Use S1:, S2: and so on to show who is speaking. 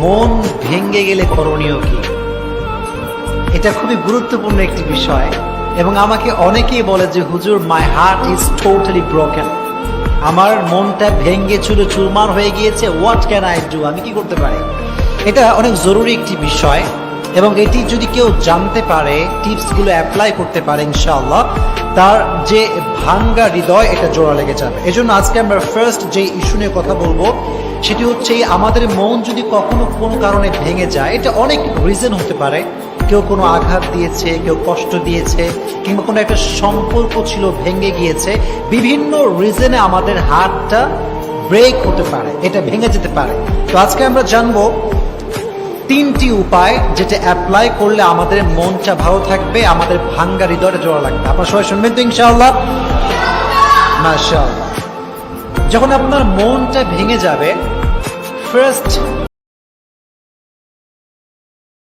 S1: মন ভেঙে গেলে করণীয় কি? এটা খুবই গুরুত্বপূর্ণ একটি বিষয় এবং আমাকে অনেকেই বলে যে হুজুর, my heart is totally broken, আমার মনটা ভেঙে চুরে চুরমার হয়ে গিয়েছে, হোয়াট ক্যান আই ডু, আমি কি করতে পারি? এটা অনেক জরুরি একটি বিষয় এবং এটি যদি কেউ জানতে পারে, টিপসগুলো অ্যাপ্লাই করতে পারে, ইনশাআল্লাহ তার যে ভাঙ্গা হৃদয় এটা জোড়া লেগে যাবে। এজন্য আজকে আমরা ফার্স্ট যে ইস্যু নিয়ে কথা বলবো সেটি হচ্ছে আমাদের মন যদি কখনো কোনো কারণে ভেঙে যায়, এটা অনেক রিজন হতে পারে। কেউ কোনো আঘাত দিয়েছে, কেউ কষ্ট দিয়েছে, কিংবা কোনো একটা সম্পর্ক ছিল ভেঙে গিয়েছে। বিভিন্ন রিজনে আমাদের হার্টটা ব্রেক হতে পারে, এটা ভেঙে যেতে পারে। তো আজকে আমরা জানবো 3টি উপায় যেটা অ্যাপ্লাই করলে আমাদের মনটা ভালো থাকবে, আমাদের ভাঙ্গা হৃদয়টা জোড়া লাগবে। আপনারা সবাই শুনবেন তো ইনশাআল্লাহ? মাশাআল্লাহ। যখন আপনার মনটা ভেঙে যাবে, ফার্স্ট